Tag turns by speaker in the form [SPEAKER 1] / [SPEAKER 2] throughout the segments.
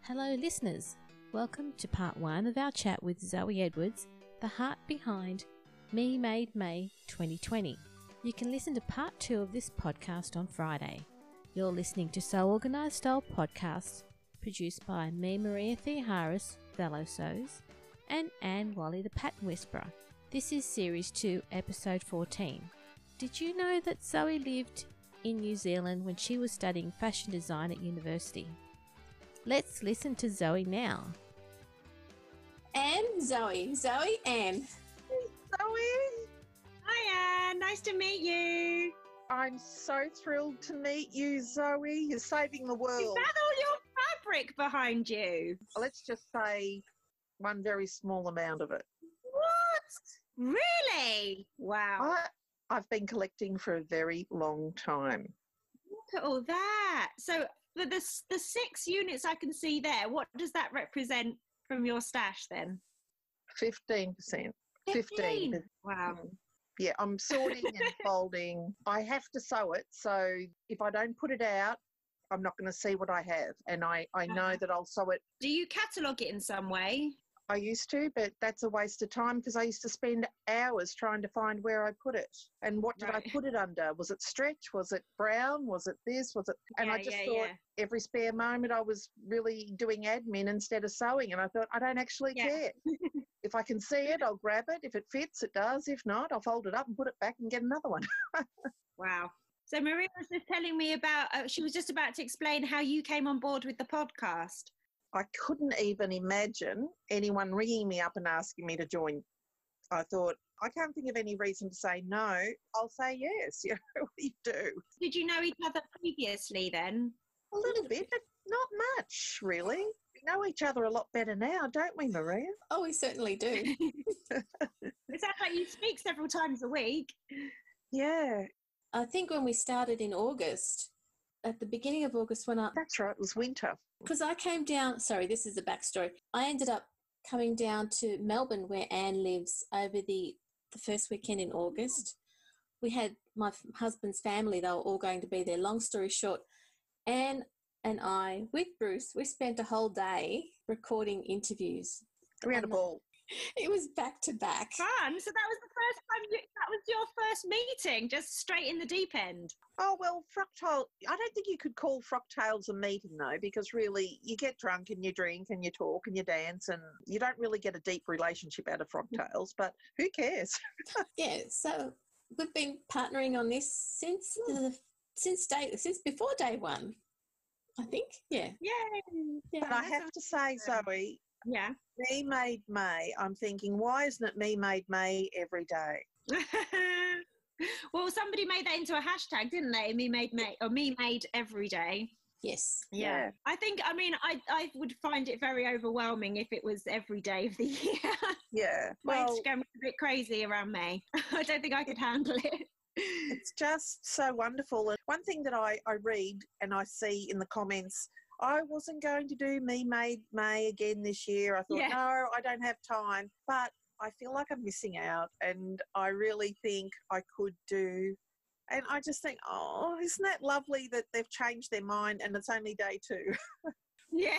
[SPEAKER 1] Hello listeners, welcome to part 1 of our chat with Zoe Edwards, the heart behind MeMadeMay 2020. You can listen to part 2 of this podcast on Friday. You're listening to So Organised Style Podcasts, produced by me, Maria Theoharis, fellow So's, and Anne Wally, the Pattern Whisperer. This is Series 2, Episode 14. Did you know that Zoe lived in New Zealand when she was studying fashion design at university? Let's listen to Zoe now.
[SPEAKER 2] Anne, Zoe. Zoe, Anne.
[SPEAKER 3] Zoe!
[SPEAKER 4] Hi Anne, nice to meet you.
[SPEAKER 3] I'm so thrilled to meet you, Zoe. You're saving the
[SPEAKER 4] Is
[SPEAKER 3] world.
[SPEAKER 4] that all your fabric behind you?
[SPEAKER 3] Let's just say one very small amount of it.
[SPEAKER 4] What? Really? Wow.
[SPEAKER 3] I've been collecting for a very long time.
[SPEAKER 4] Look at all that. So the 6 units I can see there, what does that represent from your stash then?
[SPEAKER 3] 15%. 15.
[SPEAKER 4] Wow.
[SPEAKER 3] Yeah, I'm sorting and folding. I have to sew it, so if I don't put it out, I'm not going to see what I have. And I know that I'll sew it.
[SPEAKER 4] Do you catalogue it in some way?
[SPEAKER 3] I used to, but that's a waste of time because I used to spend hours trying to find where I put it. And what did I put it under? Was it stretch? Was it brown? Was it this? Was it? And I just thought every spare moment I was really doing admin instead of sewing. And I thought, I don't actually care. If I can see it, I'll grab it. If it fits, it does. If not, I'll fold it up and put it back and get another one.
[SPEAKER 4] Wow. So Maria was just telling me about, she was just about to explain how you came on board with the podcast.
[SPEAKER 3] I couldn't even imagine anyone ringing me up and asking me to join. I thought, I can't think of any reason to say no. I'll say yes. You know, what do you do?
[SPEAKER 4] Did you know each other previously then?
[SPEAKER 3] A little bit, but not much, really. We know each other a lot better now, don't we, Maria?
[SPEAKER 2] Oh, we certainly do.
[SPEAKER 4] It sounds like you speak several times a week.
[SPEAKER 3] Yeah.
[SPEAKER 2] I think when we started in August, at the beginning of August
[SPEAKER 3] That's right, it was winter.
[SPEAKER 2] because I came down, sorry, this is the backstory. I ended up coming down to Melbourne where Anne lives over the first weekend in August. We had my husband's family, they were all going to be there. Long story short, Anne and I, with Bruce, we spent a whole day recording interviews.
[SPEAKER 3] We had a ball.
[SPEAKER 2] It was back to back.
[SPEAKER 4] Fun. So that was the first time, that was your first meeting, just straight in the deep end.
[SPEAKER 3] Oh, well, Frocktail, I don't think you could call Frocktails a meeting, though, because really you get drunk and you drink and you talk and you dance and you don't really get a deep relationship out of Frocktails, but who cares?
[SPEAKER 2] Yeah, so we've been partnering on this since before day one, I think. Yeah.
[SPEAKER 4] Yay.
[SPEAKER 2] Yeah.
[SPEAKER 3] But I have to say, Zoe,
[SPEAKER 4] Yeah.
[SPEAKER 3] MeMadeMay, I'm thinking, why isn't it MeMadeMay every day?
[SPEAKER 4] Well, somebody made that into a hashtag, didn't they? Me made every day.
[SPEAKER 2] Yes.
[SPEAKER 4] Yeah. I would find it very overwhelming if it was every day of the year.
[SPEAKER 3] Yeah.
[SPEAKER 4] My
[SPEAKER 3] Well,
[SPEAKER 4] Instagram was a bit crazy around May. I don't think I could handle it.
[SPEAKER 3] it's just so wonderful. And one thing that I read and I see in the comments, I wasn't going to do MeMadeMay again this year. I thought, no, I don't have time. But I feel like I'm missing out and I really think I could do. And I just think, oh, isn't that lovely that they've changed their mind and it's only day 2?
[SPEAKER 4] Yeah.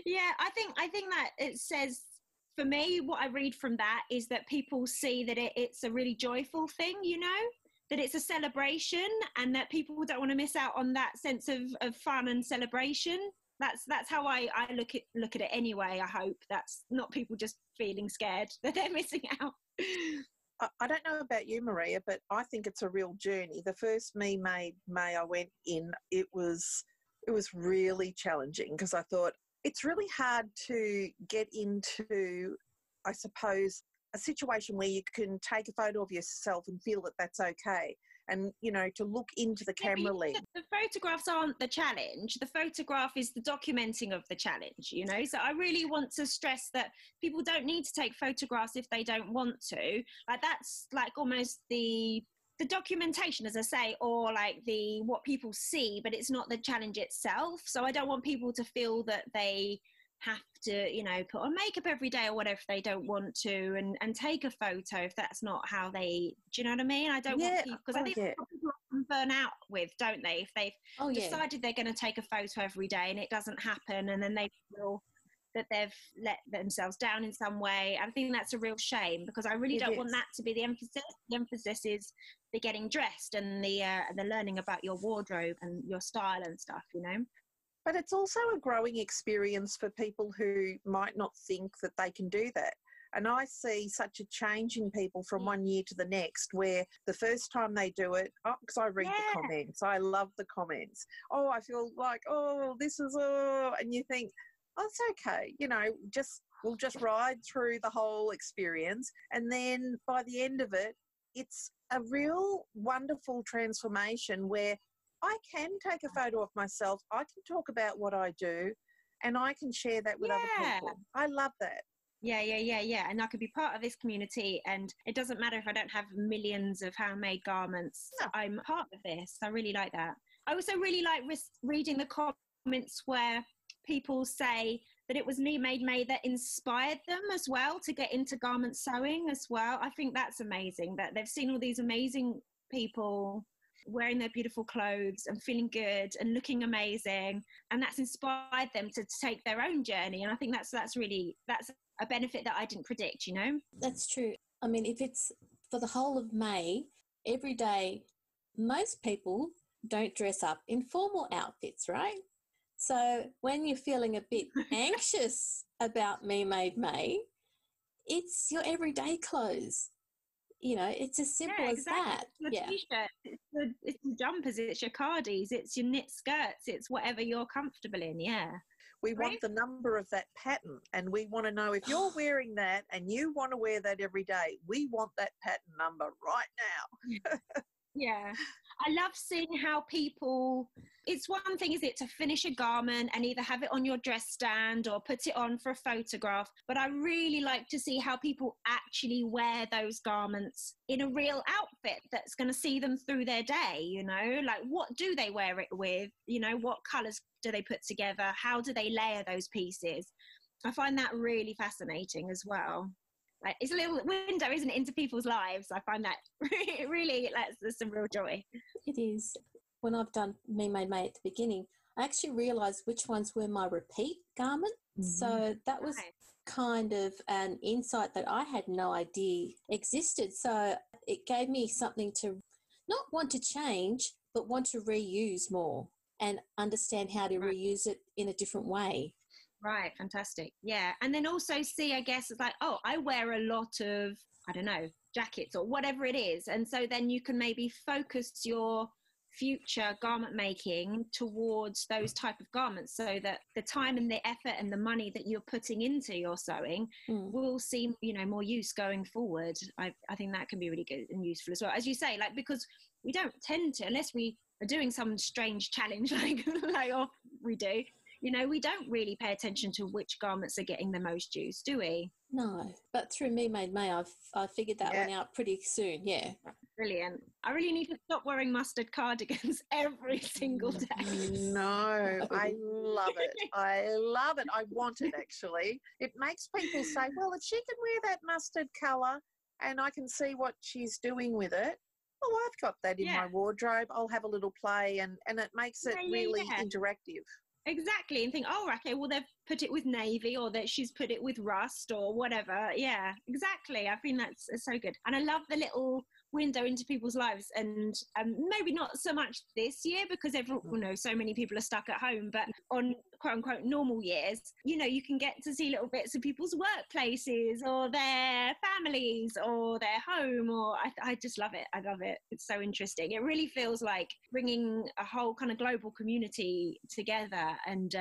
[SPEAKER 4] Yeah, I think that it says, for me, what I read from that is that people see that it's a really joyful thing, you know, that it's a celebration and that people don't want to miss out on that sense of fun and celebration. That's how I look at it anyway. I hope that's not people just feeling scared that they're missing out.
[SPEAKER 3] I don't know about you, Maria, but I think it's a real journey. The first MeMadeMay I went in, it was really challenging because I thought it's really hard to get into, I suppose, a situation where you can take a photo of yourself and feel that that's okay. And, you know, to look into the camera lens.
[SPEAKER 4] The photographs aren't the challenge. The photograph is the documenting of the challenge, you know. So I really want to stress that people don't need to take photographs if they don't want to. Like that's like almost the documentation, as I say, or like what people see, but it's not the challenge itself. So I don't want people to feel that they have to, you know, put on makeup every day or whatever if they don't want to, and take a photo if that's not how they, do you know what I mean? I don't want people, because I think people often burn out with, don't they, if they've decided they're going to take a photo every day and it doesn't happen, and then they feel that they've let themselves down in some way. I think that's a real shame, because I really don't want that to be the emphasis. The emphasis is the getting dressed and the learning about your wardrobe and your style and stuff, you know.
[SPEAKER 3] But it's also a growing experience for people who might not think that they can do that. And I see such a change in people from one year to the next, where the first time they do it, because I read the comments, I love the comments. Oh, I feel like, oh, this is, and you think, oh, it's okay, you know, we'll just ride through the whole experience. And then by the end of it, it's a real wonderful transformation where I can take a photo of myself, I can talk about what I do, and I can share that with other people. I love that.
[SPEAKER 4] Yeah. And I could be part of this community, and it doesn't matter if I don't have millions of handmade garments. No. I'm part of this. I really like that. I also really like reading the comments where people say that it was MeMadeMay that inspired them as well to get into garment sewing as well. I think that's amazing, that they've seen all these amazing people wearing their beautiful clothes and feeling good and looking amazing, and that's inspired them to take their own journey. And I think that's a benefit that I didn't predict, you know.
[SPEAKER 2] That's true. I mean, if it's for the whole of May, every day, most people don't dress up in formal outfits, right? So when you're feeling a bit anxious about MeMadeMay, it's your everyday clothes. You know, it's as simple as that.
[SPEAKER 4] It's your T-shirt, it's your jumpers, it's your cardies, it's your knit skirts, it's whatever you're comfortable in,
[SPEAKER 3] We want the number of that pattern, and we want to know if you're wearing that and you want to wear that every day, we want that pattern number right now.
[SPEAKER 4] Yeah. I love seeing how people, it's one thing, is it, to finish a garment and either have it on your dress stand or put it on for a photograph, but I really like to see how people actually wear those garments in a real outfit that's going to see them through their day, you know, like what do they wear it with, you know, what colours do they put together, how do they layer those pieces. I find that really fascinating as well. Like, it's a little window, isn't it, into people's lives. I find that really, there's some real joy.
[SPEAKER 2] It is. When I've done MeMadeMay at the beginning, I actually realised which ones were my repeat garments. Mm-hmm. So that was kind of an insight that I had no idea existed. So it gave me something to not want to change, but want to reuse more and understand how to reuse it in a different way.
[SPEAKER 4] Right, fantastic. Yeah. And then also see, I guess, it's like, oh, I wear a lot of, I don't know, jackets or whatever it is. And so then you can maybe focus your future garment making towards those type of garments, so that the time and the effort and the money that you're putting into your sewing will see, you know, more use going forward. I think that can be really good and useful as well. As you say, like, because we don't tend to, unless we are doing some strange challenge like we do, you know, we don't really pay attention to which garments are getting the most use, do we?
[SPEAKER 2] No, but through MeMadeMay, I figured that one out pretty soon,
[SPEAKER 4] Brilliant. I really need to stop wearing mustard cardigans every single day.
[SPEAKER 3] No, I love it. I love it. I want it, actually. It makes people say, well, if she can wear that mustard colour and I can see what she's doing with it, oh, I've got that in my wardrobe. I'll have a little play, and it makes it really interactive.
[SPEAKER 4] Exactly, and think, oh, okay, well, they've put it with navy, or that she's put it with rust or whatever. Yeah, exactly. I think that's so good. And I love the little window into people's lives, and maybe not so much this year because everyone, you know, so many people are stuck at home, but on quote unquote normal years, you know, you can get to see little bits of people's workplaces or their families or their home, or I just love it. I love it. It's so interesting. It really feels like bringing a whole kind of global community together, and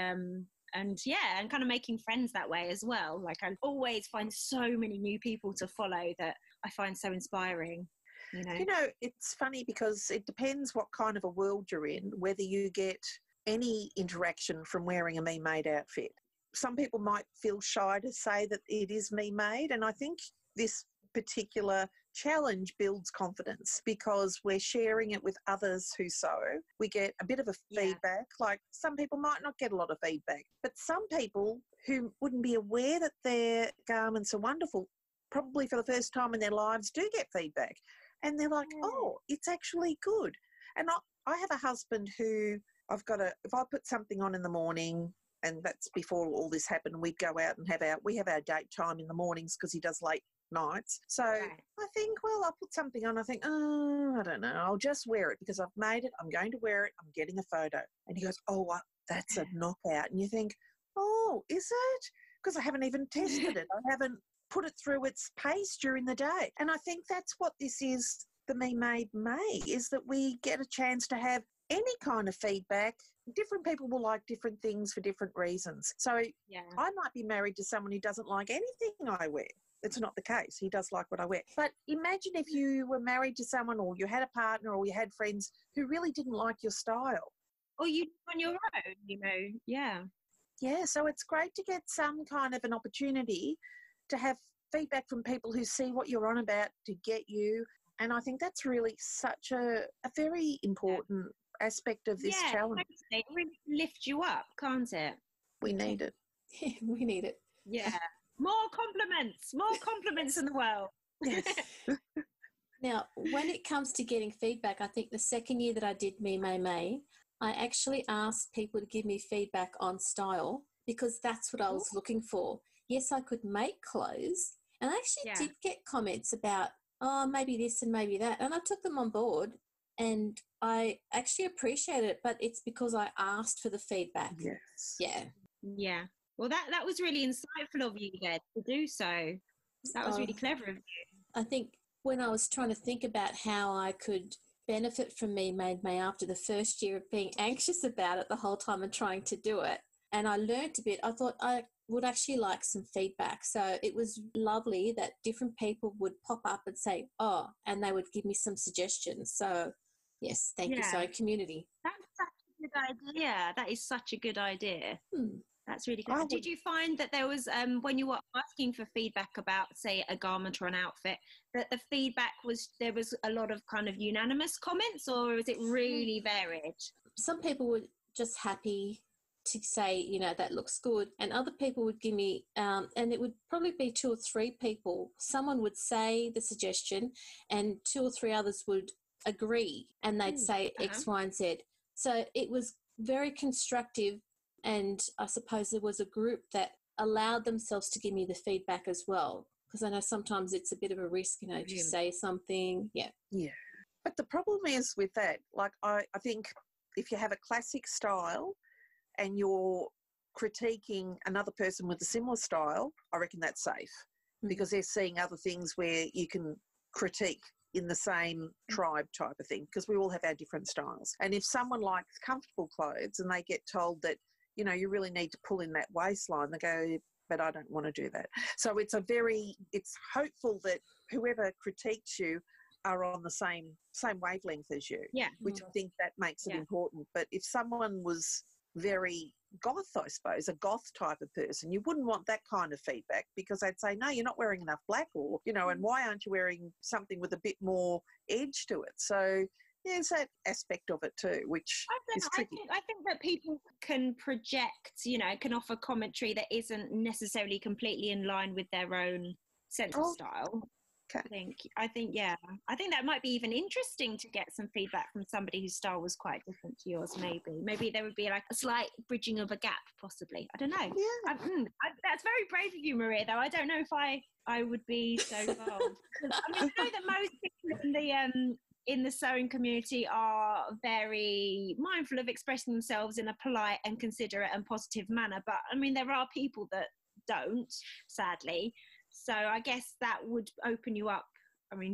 [SPEAKER 4] kind of making friends that way as well. Like, I always find so many new people to follow that I find so inspiring. You know,
[SPEAKER 3] it's funny because it depends what kind of a world you're in, whether you get any interaction from wearing a MeMade outfit. Some people might feel shy to say that it is MeMade, and I think this particular challenge builds confidence because we're sharing it with others who sew. We get a bit of a feedback. Like some people might not get a lot of feedback, but some people who wouldn't be aware that their garments are wonderful, probably for the first time in their lives, do get feedback. And they're like, oh, it's actually good. And I have a husband who if I put something on in the morning, and that's before all this happened, we'd go out and we have our date time in the mornings because he does late nights. So I think, well, I'll put something on. I think, I don't know. I'll just wear it because I've made it. I'm going to wear it. I'm getting a photo. And he goes, oh, that's a knockout. And you think, oh, is it? Because I haven't even tested it. I haven't put it through its pace during the day. And I think that's what this is, the MeMadeMay, is that we get a chance to have any kind of feedback. Different people will like different things for different reasons. So I might be married to someone who doesn't like anything I wear. It's not the case. He does like what I wear. But imagine if you were married to someone, or you had a partner, or you had friends who really didn't like your style.
[SPEAKER 4] Or you on your own, Yeah,
[SPEAKER 3] so it's great to get some kind of an opportunity to have feedback from people who see what you're on about to get you. And I think that's really such a very important aspect of this challenge.
[SPEAKER 4] It really lifts you up, can't it?
[SPEAKER 3] We need it.
[SPEAKER 2] We need it.
[SPEAKER 4] Yeah. More compliments in the world.
[SPEAKER 3] Yes.
[SPEAKER 2] Now, when it comes to getting feedback, I think the second year that I did MeMadeMay, I actually asked people to give me feedback on style because that's what I was looking for. Yes, I could make clothes, and I actually did get comments about, maybe this and maybe that, and I took them on board, and I actually appreciate it, but it's because I asked for the feedback.
[SPEAKER 3] Yes.
[SPEAKER 4] Yeah. Well, that was really insightful of you then to do so. That was really clever of you.
[SPEAKER 2] I think when I was trying to think about how I could benefit from MeMadeMay after the first year of being anxious about it the whole time and trying to do it, and I learnt a bit, I thought I would actually like some feedback. So it was lovely that different people would pop up and say, and they would give me some suggestions. So, yes, thank you, Zoe community.
[SPEAKER 4] That's such a good idea. That is such a good idea. That's really good. Did you find that there was, when you were asking for feedback about, say, a garment or an outfit, that the feedback there was a lot of kind of unanimous comments, or was it really varied?
[SPEAKER 2] Some people were just happy to say, that looks good, and other people would give me, and it would probably be 2 or 3 people. Someone would say the suggestion, and 2 or 3 others would agree, and they'd say X, Y, and Z. So it was very constructive. And I suppose there was a group that allowed themselves to give me the feedback as well, because I know sometimes it's a bit of a risk, to say something. Yeah.
[SPEAKER 3] But the problem is with that, like I think if you have a classic style and you're critiquing another person with a similar style, I reckon that's safe because they're seeing other things where you can critique in the same tribe type of thing, because we all have our different styles. And if someone likes comfortable clothes and they get told that, you really need to pull in that waistline, they go, but I don't want to do that. So it's hopeful that whoever critiques you are on the same wavelength as you, which I think that makes it important. But if someone was very goth, I suppose, a goth type of person, you wouldn't want that kind of feedback, because they'd say, no, you're not wearing enough black, or, and why aren't you wearing something with a bit more edge to it? So there's that aspect of it too, which is tricky.
[SPEAKER 4] I think that people can project, can offer commentary that isn't necessarily completely in line with their own sense of style.
[SPEAKER 3] Okay.
[SPEAKER 4] I think that might be even interesting to get some feedback from somebody whose style was quite different to yours. Maybe there would be like a slight bridging of a gap, possibly. I don't know.
[SPEAKER 3] Yeah.
[SPEAKER 4] That's very brave of you, Maria, though. I don't know if I would be so bold. I know that most people in the sewing community are very mindful of expressing themselves in a polite and considerate and positive manner. But, there are people that don't, sadly. So I guess that would open you up.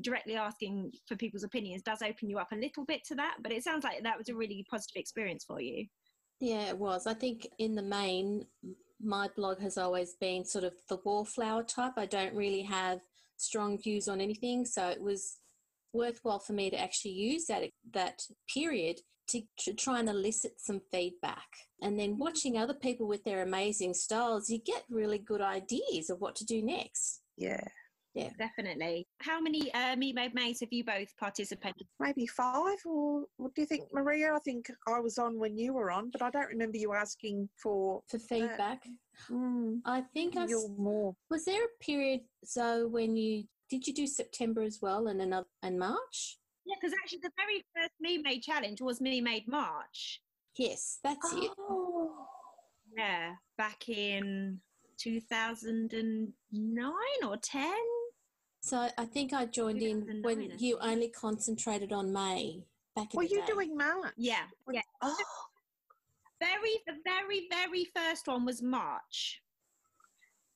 [SPEAKER 4] Directly asking for people's opinions does open you up a little bit to that. But it sounds like that was a really positive experience for you.
[SPEAKER 2] Yeah, it was. I think in the main, my blog has always been sort of the wallflower type. I don't really have strong views on anything. So it was worthwhile for me to actually use that period to try and elicit some feedback. And then watching other people with their amazing styles, you get really good ideas of what to do next.
[SPEAKER 3] Yeah.
[SPEAKER 2] Yeah,
[SPEAKER 4] definitely. How many MeMadeMays have you both participated?
[SPEAKER 3] Maybe 5, or what do you think, Maria? I think I was on when you were on, but I don't remember you asking for
[SPEAKER 2] feedback. I think
[SPEAKER 3] you're more.
[SPEAKER 2] Was there a period, so when did you do September as well and March?
[SPEAKER 4] Yeah, because actually the very first MeMade challenge was MeMade March.
[SPEAKER 2] Yes, that's it.
[SPEAKER 4] Yeah, back in 2009 or 10.
[SPEAKER 2] So I think I joined in when you only concentrated on May back in the day.
[SPEAKER 3] Were you doing March?
[SPEAKER 4] Yeah.
[SPEAKER 3] Oh.
[SPEAKER 4] The very first one was March.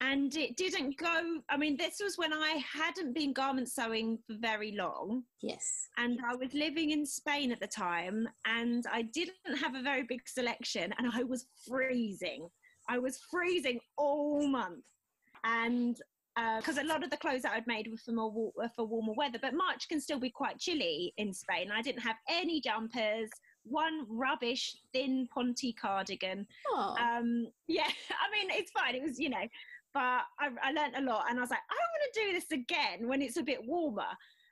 [SPEAKER 4] And it didn't go, I mean, this was when I hadn't been garment sewing for very long.
[SPEAKER 2] Yes.
[SPEAKER 4] And I was living in Spain at the time, and I didn't have a very big selection, and I was freezing. I was freezing all month. And because a lot of the clothes that I'd made were for warmer weather, but March can still be quite chilly in Spain. I didn't have any jumpers, one rubbish thin Ponte cardigan.
[SPEAKER 2] Oh.
[SPEAKER 4] Yeah, I mean, it's fine. It was, but I learned a lot, and I was like, I want to do this again when it's a bit warmer.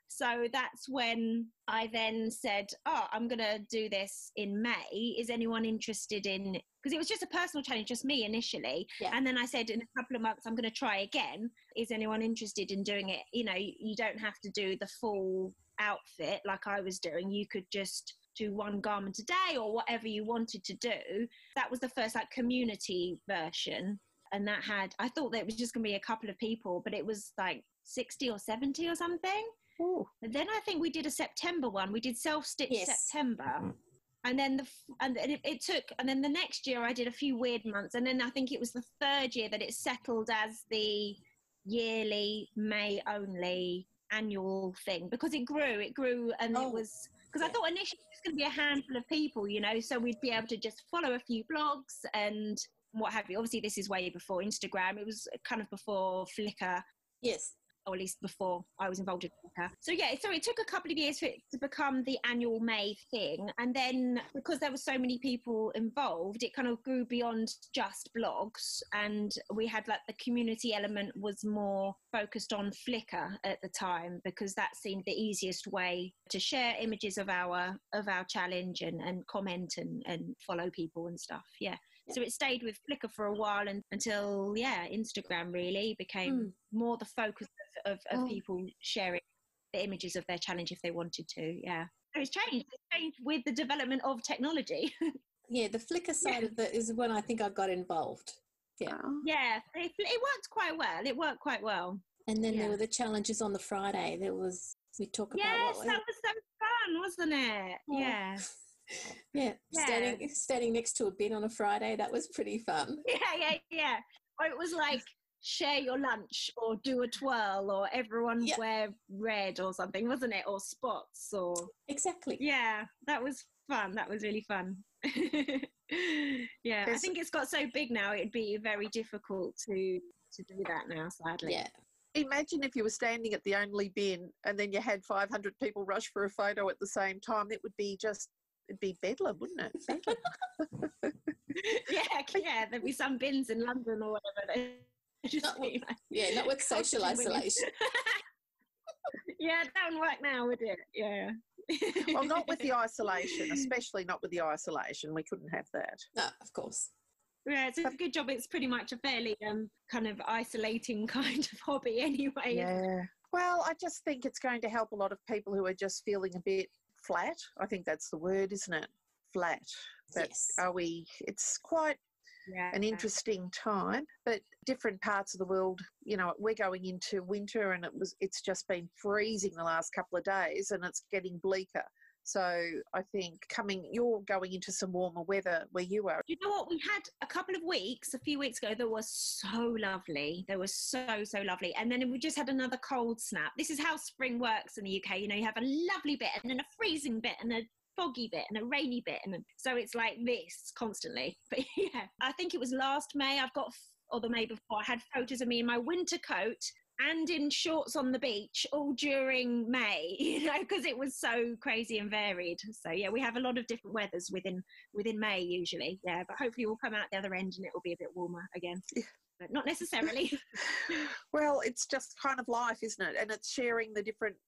[SPEAKER 4] So that's when I then said, I'm going to do this in May. Is anyone interested in, because it was just a personal challenge, just me initially.
[SPEAKER 2] Yeah.
[SPEAKER 4] And then I said, in a couple of months, I'm going to try again. Is anyone interested in doing it? You don't have to do the full outfit like I was doing. You could just do one garment a day or whatever you wanted to do. That was the first community version. And that I thought that it was just going to be a couple of people, but it was like 60 or 70 or something.
[SPEAKER 3] Ooh.
[SPEAKER 4] And then I think we did a September one. We did self-stitch September. And then it took, and then the next year I did a few weird months. And then I think it was the third year that it settled as the yearly May only annual thing, because it grew. And it was, because I thought initially it was going to be a handful of people, so we'd be able to just follow a few blogs and what have you. Obviously this is way before Instagram. It was kind of before Flickr.
[SPEAKER 2] Yes.
[SPEAKER 4] Or at least before I was involved in Flickr. So it took a couple of years for it to become the annual May thing. And then because there were so many people involved, it kind of grew beyond just blogs. And we had the community element was more focused on Flickr at the time, because that seemed the easiest way to share images of our challenge and comment and follow people and stuff. Yeah. So it stayed with Flickr for a while until Instagram really became more the focus of people sharing the images of their challenge if they wanted to. Yeah. So it's changed. It's changed with the development of technology.
[SPEAKER 2] Yeah, the Flickr side of it is when I think I got involved. Yeah.
[SPEAKER 4] Yeah, it worked quite well. It worked quite well.
[SPEAKER 2] And then there were the challenges on the Friday. We talk about
[SPEAKER 4] that was so fun, wasn't it?
[SPEAKER 2] Oh.
[SPEAKER 4] Yeah.
[SPEAKER 2] Yeah, standing next to a bin on a Friday, that was pretty fun.
[SPEAKER 4] Yeah. Or it was like share your lunch or do a twirl or everyone wear red or something, wasn't it? Or spots or...
[SPEAKER 2] Exactly.
[SPEAKER 4] Yeah, that was fun. That was really fun. Yeah, I think it's got so big now, it'd be very difficult to do that now, sadly.
[SPEAKER 2] Yeah.
[SPEAKER 3] Imagine if you were standing at the only bin and then you had 500 people rush for a photo at the same time. It would be it'd be bedlam, wouldn't it? Bedlam.
[SPEAKER 4] Yeah, there'd be some bins in London or whatever.
[SPEAKER 2] Not with social isolation.
[SPEAKER 4] Yeah, that wouldn't work now, would it? Yeah.
[SPEAKER 3] Well, not with the isolation, especially not with the isolation. We couldn't have that.
[SPEAKER 2] No, of course.
[SPEAKER 4] Yeah, it's a good job. It's pretty much a fairly kind of isolating kind of hobby anyway.
[SPEAKER 3] Yeah. Well, I just think it's going to help a lot of people who are just feeling a bit flat. I think that's the word, isn't it? Flat.
[SPEAKER 2] Yes.
[SPEAKER 3] It's quite an interesting time, but different parts of the world, we're going into winter and it's just been freezing the last couple of days and it's getting bleaker. So I think you're going into some warmer weather where you are.
[SPEAKER 4] You know what? We had a few weeks ago, that was so lovely. They were so lovely. And then we just had another cold snap. This is how spring works in the UK. You have a lovely bit and then a freezing bit and a foggy bit and a rainy bit. And so it's like this constantly. But yeah, I think it was last May. Or the May before, I had photos of me in my winter coat and in shorts on the beach all during May, because it was so crazy and varied. So yeah, we have a lot of different weathers within May usually. Yeah, but hopefully we'll come out the other end and it will be a bit warmer again. but not necessarily.
[SPEAKER 3] Well, it's just kind of life, isn't it? And it's sharing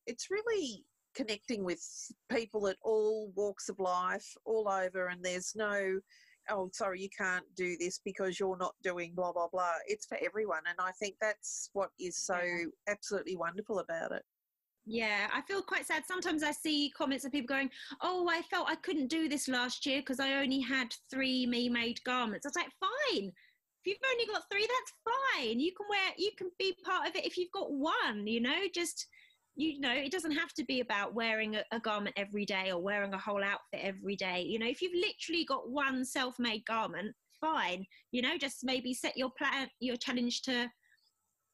[SPEAKER 3] it's really connecting with people at all walks of life, all over, and there's no, oh, sorry, you can't do this because you're not doing blah, blah, blah. It's for everyone, and I think that's what is so absolutely wonderful about it.
[SPEAKER 4] Yeah, I feel quite sad. Sometimes I see comments of people going, oh, I felt I couldn't do this last year because I only had 3 me-made garments. I was like, fine. If you've only got 3, that's fine. You can be part of it if you've got 1, just, it doesn't have to be about wearing a garment every day or wearing a whole outfit every day. If you've literally got 1 self-made garment, fine. Just maybe set your challenge to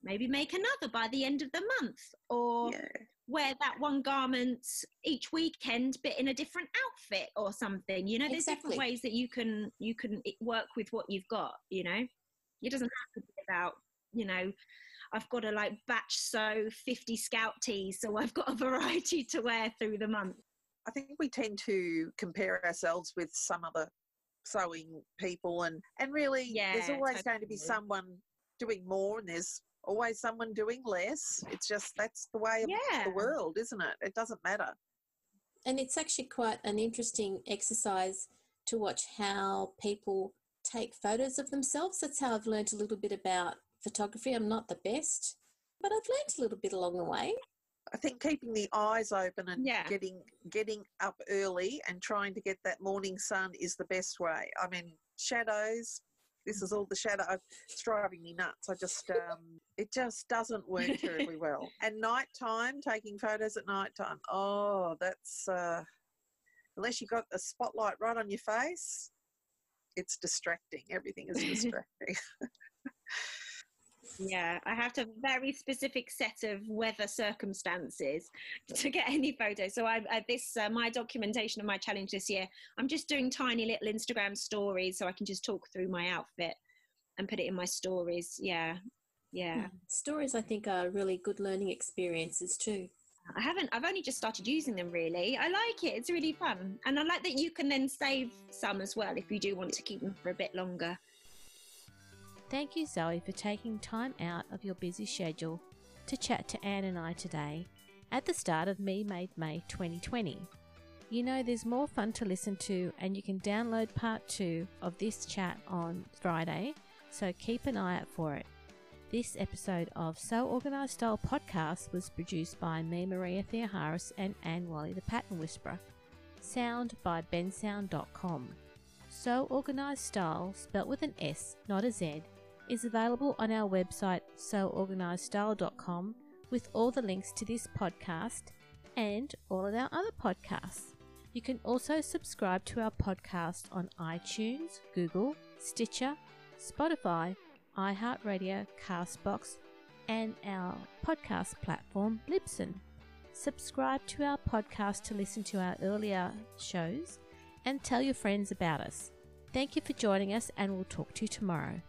[SPEAKER 4] maybe make another by the end of the month, or wear that 1 garment each weekend but in a different outfit or something. There's different ways that you can work with what you've got. It doesn't have to be about I've got to batch sew 50 scout tees so I've got a variety to wear through the month.
[SPEAKER 3] I think we tend to compare ourselves with some other sewing people, and really there's always going to be someone doing more and there's always someone doing less. It's just, that's the way of the world, isn't it? It doesn't matter.
[SPEAKER 2] And it's actually quite an interesting exercise to watch how people take photos of themselves. That's how I've learned a little bit about photography. I'm not the best, but I've learned a little bit along the way.
[SPEAKER 3] I think keeping the eyes open and getting up early and trying to get that morning sun is the best way. I mean, shadows, this is all the shadow. It's driving me nuts. I just, it just doesn't work terribly well. And nighttime, taking photos at nighttime, oh, that's, unless you've got a spotlight right on your face, it's distracting. Everything is distracting.
[SPEAKER 4] Yeah, I have to have a very specific set of weather circumstances to get any photos. So my documentation of my challenge this year, I'm just doing tiny little Instagram stories so I can just talk through my outfit and put it in my stories. Yeah.
[SPEAKER 2] Stories, I think, are really good learning experiences too.
[SPEAKER 4] I've only just started using them, really. I like it. It's really fun. And I like that you can then save some as well if you do want to keep them for a bit longer.
[SPEAKER 1] Thank you, Zoe, for taking time out of your busy schedule to chat to Anne and I today at the start of MeMadeMay 2020. There's more fun to listen to, and you can download part 2 of this chat on Friday, so keep an eye out for it. This episode of So Organised Style podcast was produced by me, Maria Theoharis, and Anne Wally, the Pattern Whisperer. Sound by bensound.com. So Organised Style, spelt with an S, not a Z, is available on our website soorganizedstyle.com with all the links to this podcast and all of our other podcasts. You can also subscribe to our podcast on iTunes, Google, Stitcher, Spotify, iHeartRadio, Castbox, and our podcast platform, Libsyn. Subscribe to our podcast to listen to our earlier shows and tell your friends about us. Thank you for joining us, and we'll talk to you tomorrow.